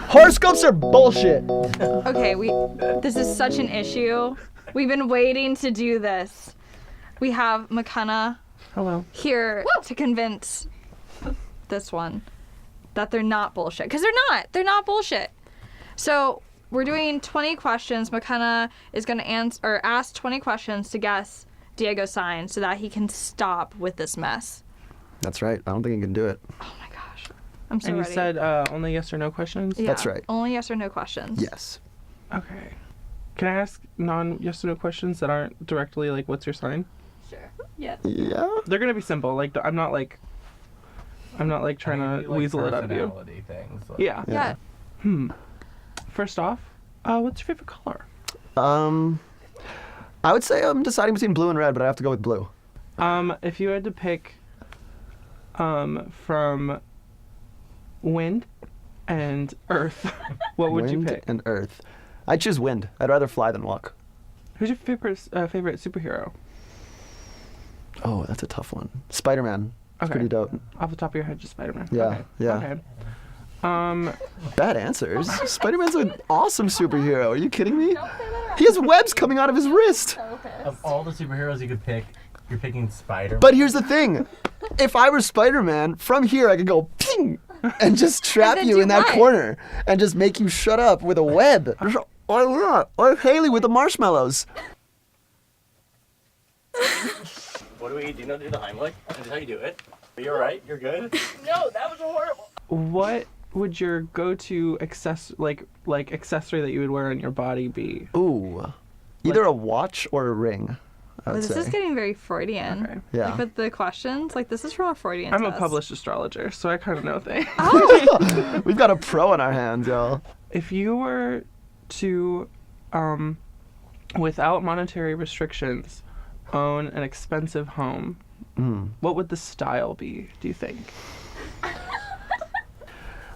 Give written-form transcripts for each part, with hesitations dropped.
Horoscopes are bullshit. Okay, this is such an issue. We've been waiting to do this. We have Makana here to convince this one that they're not bullshit. Because they're not. They're not bullshit. So we're doing 20 questions. Makana is going to ask 20 questions to guess Diego's sign so that he can stop with this mess. That's right. I don't think he can do it. Oh my gosh. I'm so ready. And you said only yes or no questions? Yeah, that's right. Only yes or no questions. Yes. Okay. Can I ask non-yes or no questions that aren't directly like, what's your sign? Sure. Yeah. Yeah. They're gonna be simple. Like, I'm not trying to weasel it out of you. Things, like. Yeah. First off, what's your favorite color? I would say I'm deciding between blue and red, but I have to go with blue. If you had to pick, from wind and earth, what would you pick? Wind and earth. I'd choose wind. I'd rather fly than walk. Who's your favorite superhero? Oh, that's a tough one. Spider-Man. It's pretty dope. Off the top of your head, just Spider-Man. Yeah, okay. yeah. Okay. Bad answers. Spider-Man's an awesome superhero. Are you kidding me? He has webs coming out of his wrist. Of all the superheroes you could pick, you're picking Spider-Man. But here's the thing. If I were Spider-Man, from here I could go ping and just trap you in that corner and just make you shut up with a web. Or Haley with the marshmallows. What do we do? You know, do the Heimlich? That's how you do it. Are you alright? You're good? No, that was horrible. What would your go-to accessory that you would wear on your body be? Ooh. Either a watch or a ring, I would This say. is getting very Freudian. Okay. Yeah. Like with the questions, like this is from a Freudian I'm test. a published astrologer, so I kind of know things. We've got a pro on our hands, y'all. If you were to, without monetary restrictions, own an expensive home, what would the style be, do you think?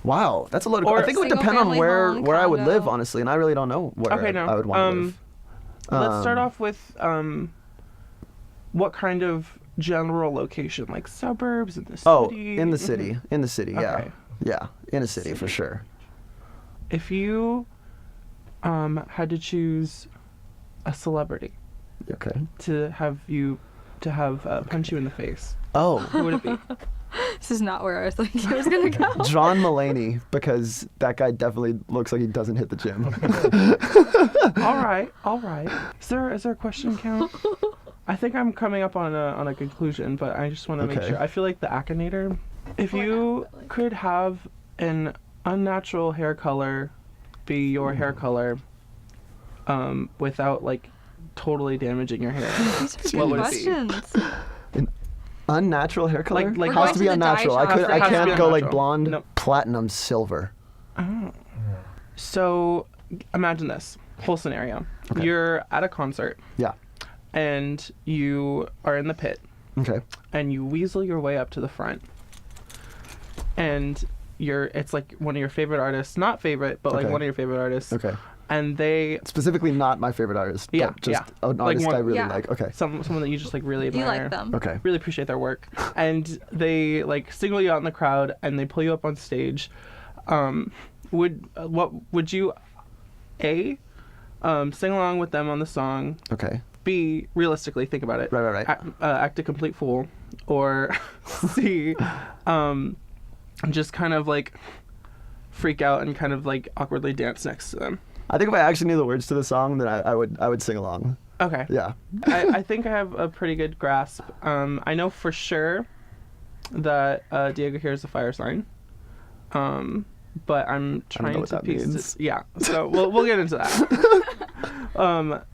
Wow, that's a lot of. I think it would depend on where I would live, honestly, and I really don't know where I would want to live. Let's start off with what kind of general location, like suburbs in the city? Oh, in the city. In the city, yeah. Okay. Yeah, in a city for sure. If you had to choose a celebrity to have punch you in the face, who would it be? This is not where I was thinking it was gonna go. John Mulaney, because that guy definitely looks like he doesn't hit the gym. All right. Is there a question count? I think I'm coming up on a conclusion, but I just want to make sure. I feel like the Akinator. If you could have an unnatural hair color be your hair color, without like totally damaging your hair, what would it be? An unnatural hair color? Like has to be unnatural. I can't go like blonde, no. platinum, silver. Oh. So imagine this whole scenario. Okay. You're at a concert. Yeah. And you are in the pit. Okay. And you weasel your way up to the front. And it's like one of your favorite artists, not favorite, but like one of your favorite artists. Okay. And they specifically not my favorite artist. Yeah, but just an artist I really like. Okay. Someone that you just like really admire. You like them. Okay. Really appreciate their work. And they like single you out in the crowd and they pull you up on stage. Would you sing along with them on the song? Okay. B, realistically think about it. Right. Act a complete fool, or C, just kind of like freak out and kind of like awkwardly dance next to them. I think if I actually knew the words to the song, then I would sing along. Okay. Yeah. I think I have a pretty good grasp. I know for sure that Deigo here is a fire sign. But I'm trying to piece. Yeah. So we'll get into that.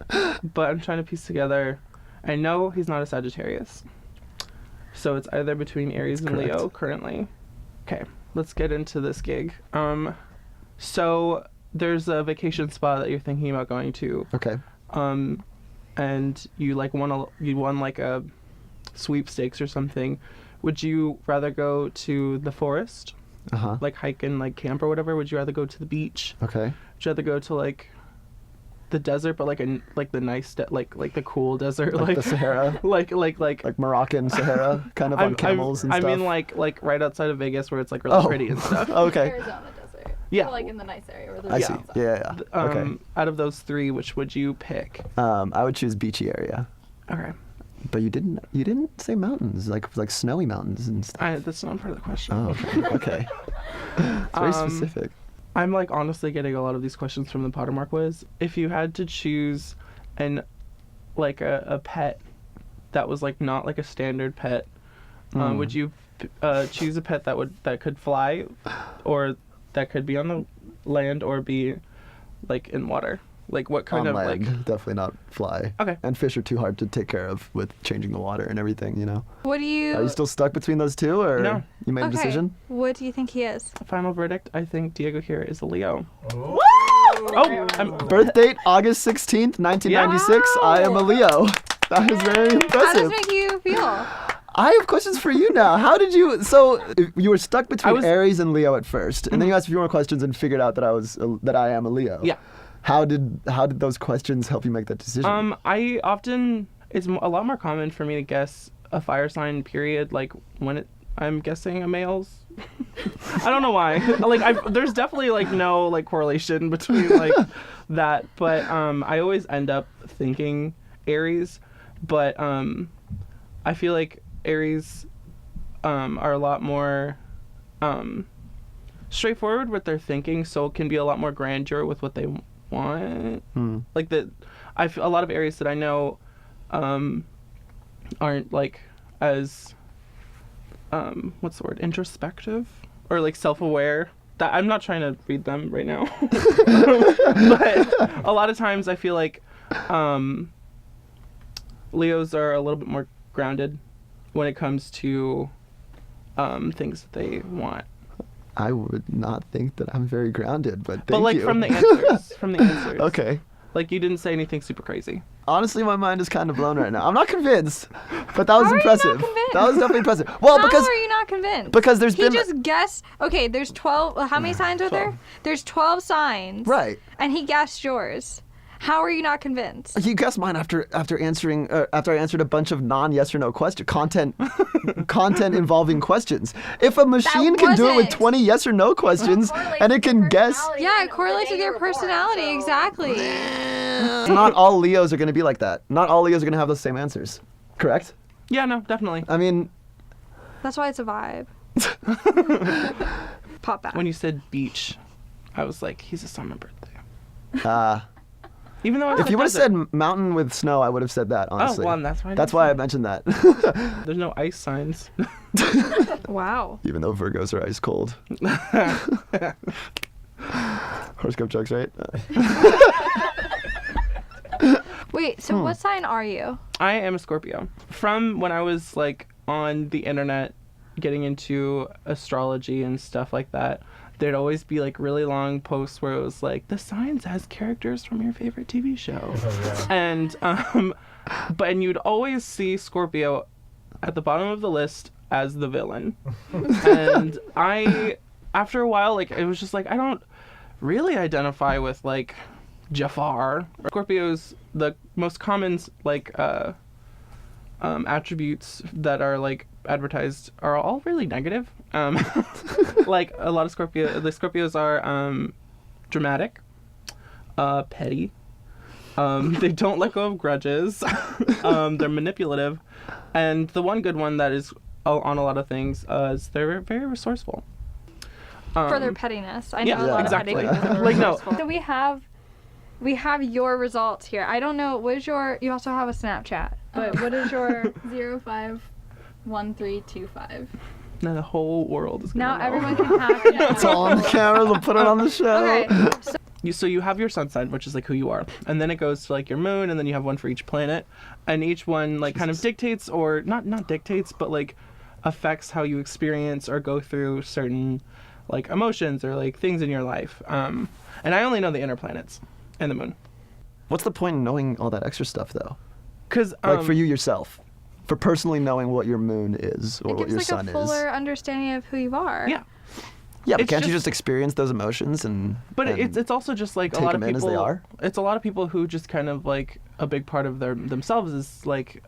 But I'm trying to piece together. I know he's not a Sagittarius, so it's either between Aries and Leo currently. Okay, let's get into this gig. So there's a vacation spot that you're thinking about going to. Okay. And you won like a sweepstakes or something. Would you rather go to the forest? Like hike and like camp or whatever? Would you rather go to the beach? Okay. Would you rather go to like the desert, but like the nice like the cool desert, like the Sahara, like Moroccan Sahara, kind of on camels and stuff. I mean like right outside of Vegas where it's like really pretty and stuff. Okay. Arizona desert. Yeah. So, like in the nice area where the I see. Yeah. Okay. Out of those three, which would you pick? I would choose beachy area. Okay. But you didn't say mountains, like snowy mountains and stuff. That's not part of the question. Oh, okay. It's very specific. I'm like honestly getting a lot of these questions from the Pottermore quiz. If you had to choose a pet that was like not like a standard pet, would you choose a pet that could fly, or that could be on the land or be like in water? Like what kind on of land, like definitely not fly. Okay. And fish are too hard to take care of with changing the water and everything, you know. What do you? Are you still stuck between those two, or No. you made a decision? What do you think he is? Final verdict? I think Deigo here is a Leo. Oh. Birth date August 16th, 1996. Wow. I am a Leo. That is very How does impressive. it make you feel? I have questions for you now. How did you? So you were stuck between was- Aries and Leo at first, and then you asked a few more questions and figured out that I am a Leo. Yeah. How did those questions help you make that decision? It's a lot more common for me to guess a fire sign period, like when I'm guessing a male's. I don't know why. There's definitely like no like correlation between like that, but I always end up thinking Aries, but I feel like Aries are a lot more straightforward with their thinking, so it can be a lot more grandeur with what they want. Like a lot of Aries that I know aren't like as what's the word, introspective or like self-aware. That I'm not trying to read them right now. But a lot of times I feel like Leos are a little bit more grounded when it comes to things that they want. I would not think that I'm very grounded, but thank But like you. from the answers. Okay. Like you didn't say anything super crazy. Honestly, my mind is kind of blown right now. I'm not convinced, but that was How are you not impressive. convinced? That was definitely impressive. Well, How because are you not convinced? because there's he been just guessed. Okay, there's 12. How many signs are there? There's 12 signs. right. And he guessed yours. How are you not convinced? You guessed mine after answering after I answered a bunch of non-yes or no question content involving questions. If a machine can do it with wasn't. 20 yes or no questions and it can guess, Yeah, it correlates with your personality. Exactly. not all Leos are going to be like that. Not all Leos are going to have those same answers. Correct? Yeah, no, definitely. I mean, That's why it's a vibe. Pop back. When you said beach, I was like, he's a summer birthday. Even though if you would have said mountain with snow, I would have said that, honestly. Oh, well, that's why. That's why I mentioned that. There's no ice signs. Wow. Even though Virgos are ice cold. Horoscope jokes, right? Wait, so what sign are you? I am a Scorpio. From when I was like on the internet getting into astrology and stuff like that, there'd always be like really long posts where it was like the signs as characters from your favorite TV show. Oh, yeah. And you'd always see Scorpio at the bottom of the list as the villain. And after a while, like it was just like I don't really identify with like Jafar. Scorpios, the most common like attributes that are like advertised are all really negative. Like a lot of the Scorpios are dramatic, petty. They don't let go of grudges. They're manipulative, and the one good one that is on a lot of things is they're very resourceful. For their pettiness. I know yeah, a lot exactly. of petty people are Like, no. resourceful. So we have your results here. I don't know, what is your, you also have a Snapchat, but what is your, 051325. Now the whole world is gonna now know. everyone can have It's all on the camera. We'll put it on the show. Okay, so So you have your sun sign, which is like who you are, and then it goes to like your moon, and then you have one for each planet, and each one like kind of dictates, or not dictates, but like affects how you experience or go through certain like emotions or like things in your life. And I only know the inner planets and the moon. What's the point in knowing all that extra stuff, though? Cause Like for you yourself, for personally knowing what your moon is or it what gives your like sun a is. fuller understanding of who you are. Yeah. Yeah, but can't you just experience those emotions But and it's also just like a take lot of them in as people. they are? It's a lot of people who just kind of like a big part of themselves is like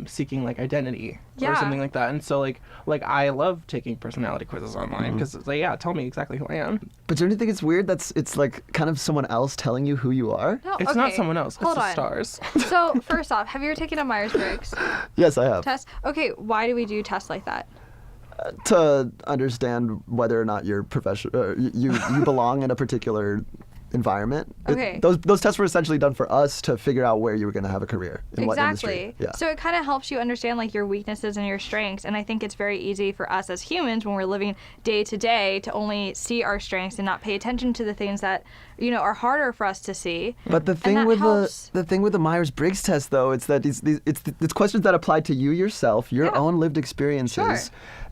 seeking like identity or something like that. And so like I love taking personality quizzes online because it's like, yeah, tell me exactly who I am. But don't you think it's weird it's like kind of someone else telling you who you are? No, It's not someone else. Hold it's the on. stars. So first off, have you ever taken a Myers-Briggs Yes, I have. test? Okay, why do we do tests like that? To understand whether or not you're professional, you belong in a particular environment. Okay. Those tests were essentially done for us to figure out where you were going to have a career in what industry. Yeah. So it kind of helps you understand like your weaknesses and your strengths, and I think it's very easy for us as humans when we're living day to day to only see our strengths and not pay attention to the things that are harder for us to see. But the thing with the Myers-Briggs test, though, it's that it's questions that apply to you yourself, your own lived experiences. Sure.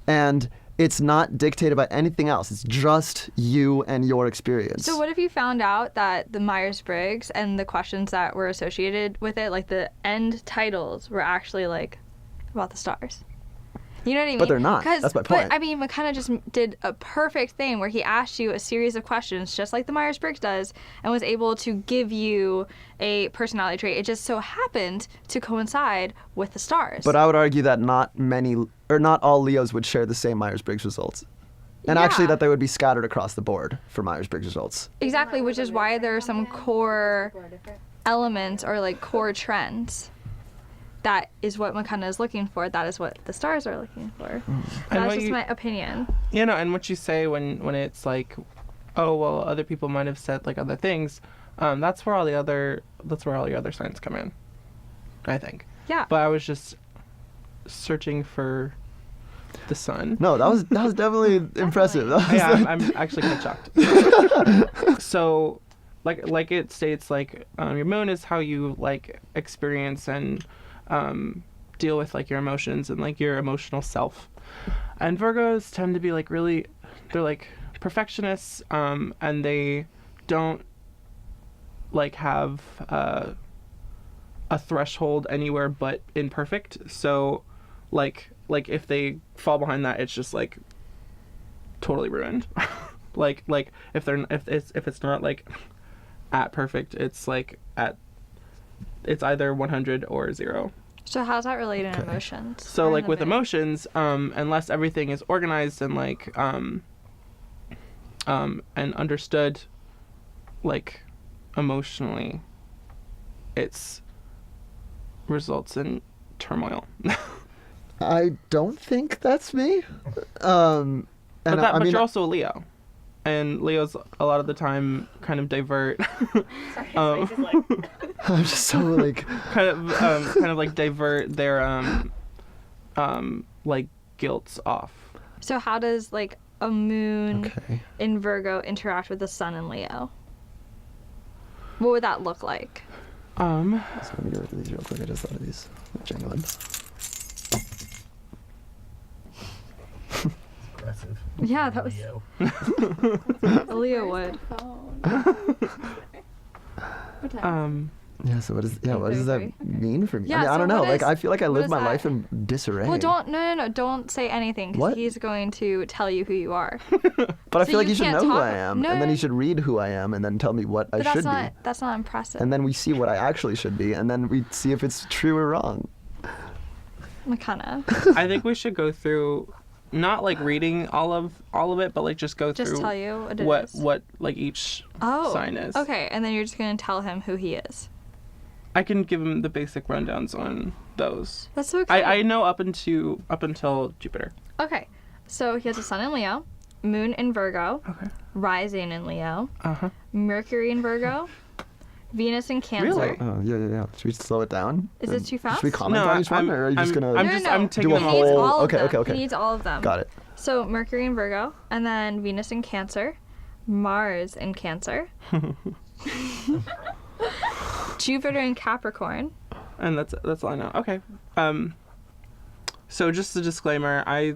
And it's not dictated by anything else. It's just you and your experience. So what if you found out that the Myers-Briggs and the questions that were associated with it, like the end titles, were actually like about the stars? You know what I mean? But they're not. That's my point. But I mean, Makana just did a perfect thing where he asked you a series of questions, just like the Myers-Briggs does, and was able to give you a personality trait. It just so happened to coincide with the stars. But I would argue that not all Leos would share the same Myers-Briggs results. And actually that they would be scattered across the board for Myers-Briggs results. Exactly, which is why there are some core elements or like core trends. That is what Makana is looking for. That is what the stars are looking for. That's just my opinion. And what you say when it's like, oh well, other people might have said like other things. That's where all the other signs come in, I think. Yeah. But I was just searching for the sun. No, that was definitely impressive. Yeah, I'm actually kind of shocked. So, like it states, like your moon is how you like experience and deal with like your emotions and like your emotional self. And Virgos tend to be like they're like perfectionists, and they don't like have a threshold anywhere but imperfect. So like if they fall behind that, it's just like totally ruined. like if it's not like at perfect, it's like it's either 100 or 0. So how's that related to emotions? So like with emotions, unless everything is organized and like and understood like emotionally, it's results in turmoil. I don't think that's me. But you're also a Leo. And Leos a lot of the time kind of divert. I'm just so like kind of like divert their like guilt off. So how does like a moon in Virgo interact with the sun in Leo? What would that look like? So let me get rid of these real quick. I just thought of these. Genuine. Aggressive. Yeah, that was Leo. a Leo would. Yeah, so what does that mean for me? Yeah, I mean, I so don't know. what Like, is- I feel like I what live is my that? life in disarray. Well, don't say anything because What? he's going to tell you who you are. But I so feel like you you should can't know who talk- I am, No, and then no. you should read who I am, and then tell me what I But should that's not impressive. be. And then we see what I actually should be, and then we see if it's true or wrong. Makana. I think we should go through, not like reading all of it, but like just go Just through tell you what it what is. what like each sign is. Okay, and then you're just gonna tell him who he is. I can give him the basic rundowns on those. That's so exciting. I know up until Jupiter. Okay, so he has a sun in Leo, moon in Virgo, Okay. rising in Leo, Uh-huh. Mercury in Virgo, Venus in Cancer. Really? Oh, yeah. Should we slow it down? Is it too fast? Should we comment No, on each one, or are you just gonna I'm taking do a them He needs whole- all of okay, them. okay. He needs all of them. Got it. So Mercury in Virgo, and then Venus in Cancer, Mars in Cancer, Jupiter in Capricorn. And that's all I know. Okay. So just a disclaimer, I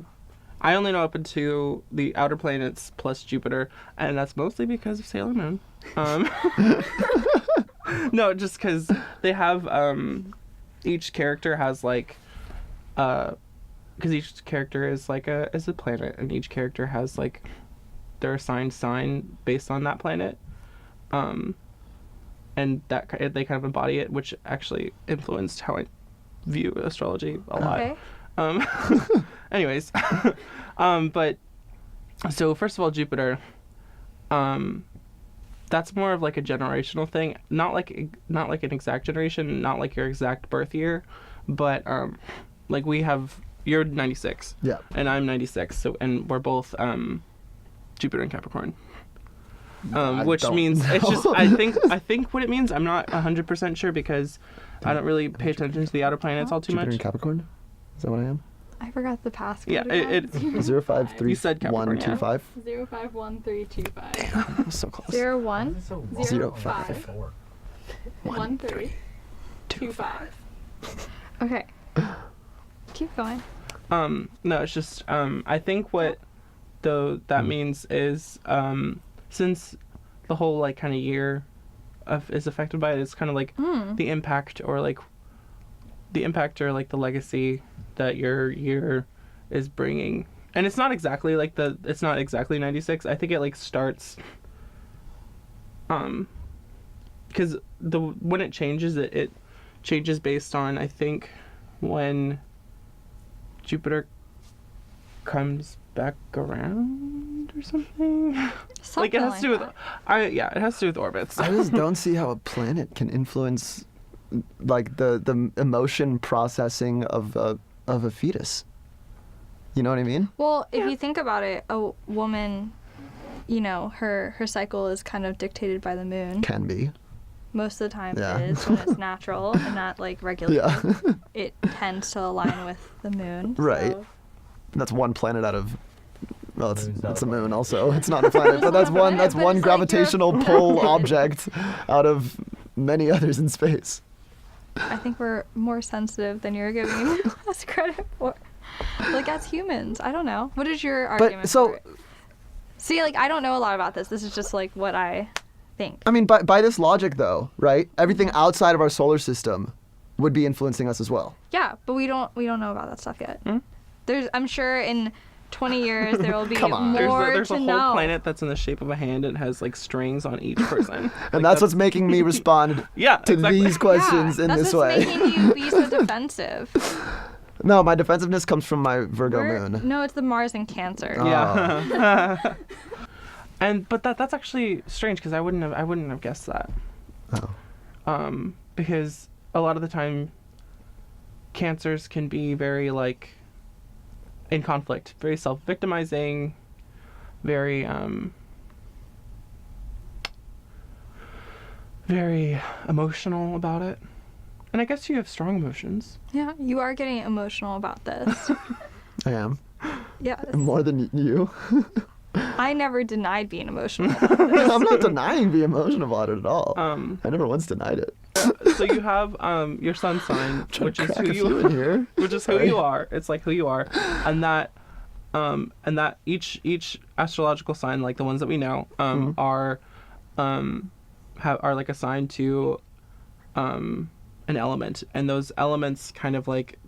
only know up into the outer planets plus Jupiter, and that's mostly because of Sailor Moon. No, just because they have each character has like because each character is like is a planet, and each character has like their assigned sign based on that planet. And that they kind of embody it, which actually influenced how I view astrology a lot. Okay. Anyways, but so first of all, Jupiter, that's more of like a generational thing, not like an exact generation, not like your exact birth year, but like you're 96, Yeah. and I'm 96, so and we're both Jupiter and Capricorn. Which means it's just I think what it means, I'm not 100% sure because I don't really pay attention to the outer planets all too Jupiter much. and Capricorn? Is that what I am? I forgot the passcode. Yeah, again. 053 You said Capricorn, yeah. 125. 051325. So close. 01. 05. 1325. Okay. Keep going. No, it's just I think what that means is since the whole like kind of year is affected by it, it's kind of like the impact or like the legacy that your year is bringing. And it's not exactly like it's not exactly 96. I think it like starts because when it changes, it changes based on, I think, when Jupiter comes back around or something. Like it has to do with it has to do with orbits. I just don't see how a planet can influence like the emotion processing of a fetus. You know what I mean? Well, if you think about it, a woman, you know, her cycle is kind of dictated by the moon. Can be. Most of the time Yeah. it is when it's natural and not like regulated. Yeah. It tends to align with the moon. Right. So. That's one planet out of. Well, it's Moon's not the a moon also. It's not a planet, but that's one. That's But one it's like you're- gravitational pull object out of many others in space. I think we're more sensitive than you're giving us credit for. Like as humans, I don't know. What is your argument? so- for it? See, like I don't know a lot about this. This is just like what I think. I mean, by this logic, though, right? Everything outside of our solar system would be influencing us as well. Yeah, but we don't know about that stuff yet. I'm sure in 20 years there will be Come on. more There's to a whole know. planet that's in the shape of a hand and has like strings on each person. And that's what's making me respond Yeah, to exactly. these questions in that's this what's way. making you be so defensive. No, my defensiveness comes from my Virgo moon. No, it's the Mars in Cancer. Oh. Yeah. But that's actually strange because I wouldn't have guessed that. Oh. Because a lot of the time cancers can be very like in conflict, very self-victimizing, very very emotional about it. And I guess you have strong emotions. Yeah, you are getting emotional about this. I am. Yes. More than you. I never denied being emotional. I'm not denying being emotional about it at all. Um, I never once denied it. So you have your sun sign, Trying which to is crack who a few you in here. which is who Sorry. you are. It's like who you are, and that each astrological sign, like the ones that we know, are like assigned to an element, and those elements kind of like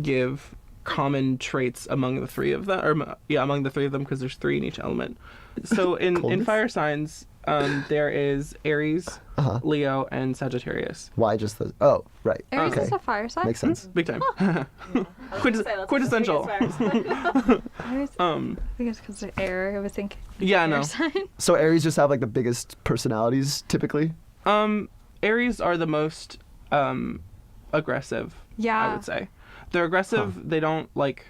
give common traits among the three of them, among the three of them, because there's three in each element. So in Coldness? fire signs, there is Aries, Uh-huh. Leo, and Sagittarius. Why just those? Oh, right. Aries Okay. is a fire sign? Makes sense. Big time. Quintessential. Quintessential. I think it's because of air. I was thinking. Yeah, air no. sign. So Aries just have like the biggest personalities typically. Aries are the most aggressive. Yeah. I would say they're aggressive. They don't like.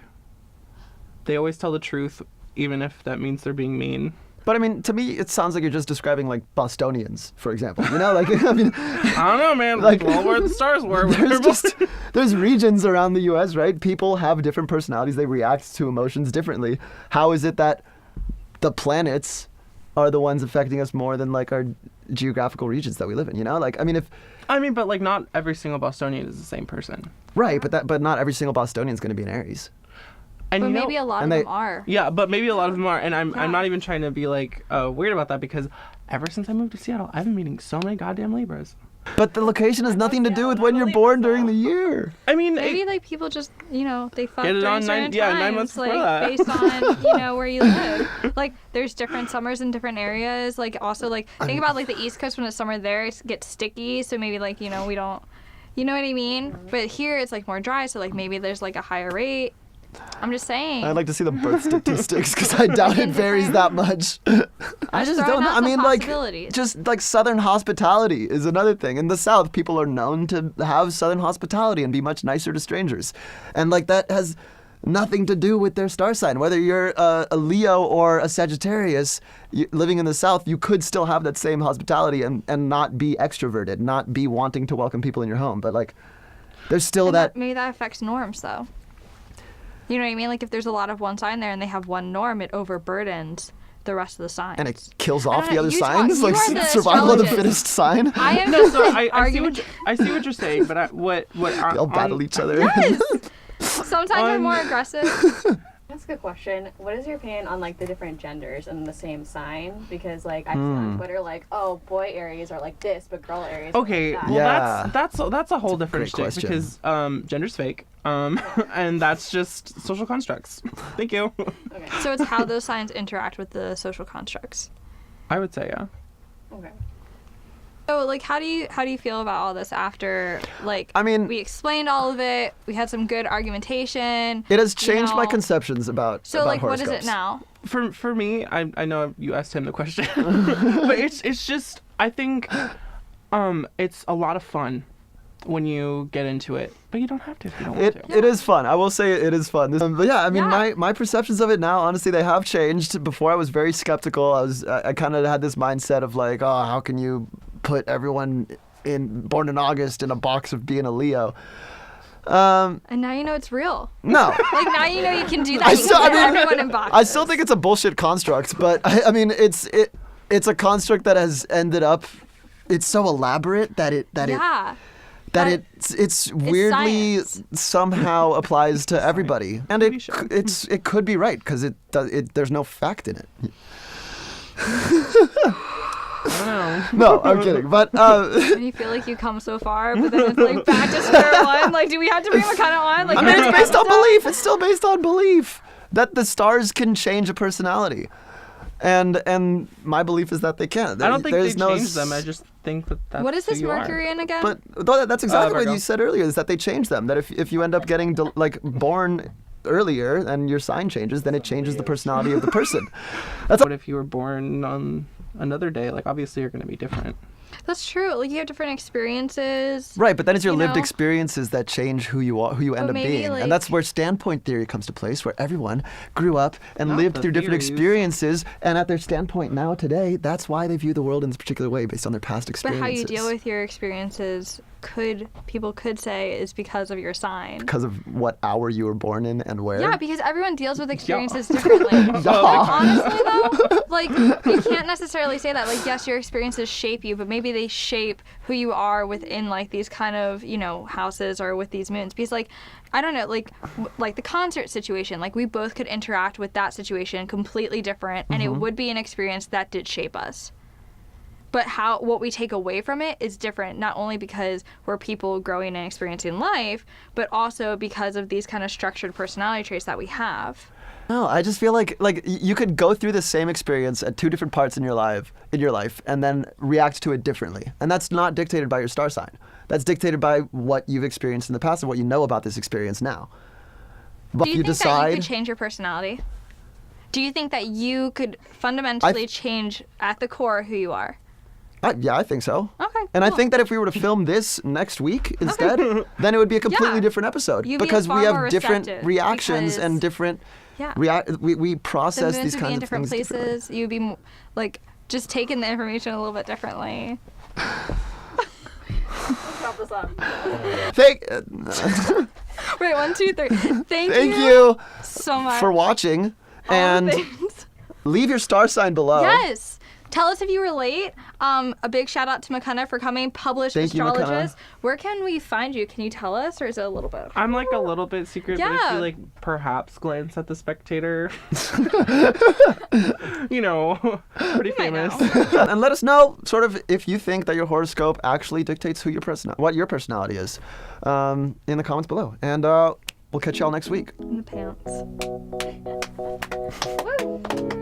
They always tell the truth, even if that means they're being mean. But I mean, to me, it sounds like you're just describing like Bostonians, for example. You know, like I mean, I don't know, man. Like- Well, where the stars were. there's regions around the U.S., right? People have different personalities. They react to emotions differently. How is it that the planets are the ones affecting us more than like our geographical regions that we live in? You know, like I mean, but like not every single Bostonian is the same person. right, but not every single Bostonian is going to be an Aries. And But you know- maybe a lot of and they- them are. Yeah, but maybe a lot of them are, and I'm Yeah. not even trying to be like weird about that because ever since I moved to Seattle, I've been meeting so many goddamn Libras. But the location has nothing to do with when you're born during the year. I mean, Maybe like people just, they fuck Get it during on certain 9 months times, before that. based on where you live. Like there's different summers in different areas. Like also like think about like the East Coast when it's summer there, it gets sticky. So maybe like we don't, you know what I mean? But here it's like more dry, so like maybe there's like a higher rate. I'm just saying. I'd like to see the birth statistics because I doubt it varies that much. I just don't know. I mean, like, just like Southern hospitality is another thing. In the South, people are known to have Southern hospitality and be much nicer to strangers. And like that has nothing to do with their star sign. Whether you're a Leo or a Sagittarius, living in the South, you could still have that same hospitality and not be extroverted, not be wanting to welcome people in your home. But like, there's still maybe that affects norms, though. You know what I mean? Like if there's a lot of one sign there and they have one norm, it overburdens the rest of the signs. And it kills off the other you signs, talk- like you are the survival of the astrologist. fittest sign. I am no, so just I see what you're saying, but what They'll battle each other. Yes. Sometimes I'm more aggressive. That's a good question. What is your opinion on like the different genders in the same sign? Because like I've seen on Twitter like, oh, boy Aries are like this, but girl Aries are Okay, like that. well Yeah. that's a whole different great shtick question. because gender's fake. And that's just social constructs. Thank you. Okay. So it's how those signs interact with the social constructs. I would say yeah. Okay. So like how do you feel about all this after like I mean, we explained all of it, we had some good argumentation. it has changed my know. conceptions about So like what is horoscopes. it now? For me, I know you asked him the question, but it's just I think it's a lot of fun when you get into it, but you don't have to if you don't want to. It is fun. I will say it is fun. But yeah, I mean, Yeah. my perceptions of it now, honestly, they have changed. Before I was very skeptical. I kind of had this mindset of like, oh, how can you put everyone born in August in a box of being a Leo? And now you know it's real. No. Like now you know you can do that. You can put everyone in boxes. I still think it's a bullshit construct, but I mean, it's a construct that has ended up. It's so elaborate that it it's weirdly science. somehow applies to everybody, and TV show. it could be right because there's no fact in it. I don't know. No, I'm kidding, but And you feel like you come so far, but then it's like back to square one. Like, do we have to bring Makana on? Like, I mean, you know, it's based on stuff? belief. It's still based on belief that the stars can change a personality, and my belief is that they can. I don't think There's they no changed them. I just think that's What is who this you are. Mercury in again? But that's exactly what Virgo. you said earlier, is that they change them. That if you end up getting born earlier and your sign changes, then it changes the personality of the person. What if you were born on another day? Like obviously you're going to be different. That's true. Like, you have different experiences. Right, but then it's your You lived know? experiences that change who you are, who you end up maybe, being. like- And that's where standpoint theory comes to place, where everyone grew up and Not lived the through different theories. experiences, and at their standpoint now today, that's why they view the world in this particular way based on their past But experiences. how you deal with your experiences people could say is because of your sign. because of what hour you were born in and where. Yeah, because everyone deals with experiences differently. Yeah. Honestly, though, like, you can't necessarily say that. Like, yes, your experiences shape you, but maybe they shape who you are within, like, these kind of, houses or with these moons. Because, like, I don't know, like the concert situation, like, we both could interact with that situation completely different, and it would be an experience that did shape us. But what we take away from it is different, not only because we're people growing and experiencing life, but also because of these kind of structured personality traits that we have. No, I just feel like you could go through the same experience at two different parts in your life, and then react to it differently. And that's not dictated by your star sign. That's dictated by what you've experienced in the past and what you know about this experience now. But Do you think that you could change your personality? Do you think that you could fundamentally change at the core who you are? Yeah, I think so. Okay, And I cool. think that if we were to film this next week instead, then it would be a completely Yeah. different episode. You'd be Because far we have more different receptive reactions and because- different Yeah. we The process moons these would be kinds in of different things differently. places. You'd be like just taking the information a little bit differently. Stop this up. Wait, 1, 2, 3. Thank you so much for watching, All the and things. leave your star sign below. Yes. Tell us if you were late. A big shout out to Makana for coming, published Thank you, Makana. astrologist. Where can we find you? Can you tell us, or is it a little bit? I'm like a little bit secret, but if you like perhaps glance at the Spectator, you know, pretty famous. And let us know sort of if you think that your horoscope actually dictates who what your personality is in the comments below. And we'll catch y'all next week. In the pants. Woo.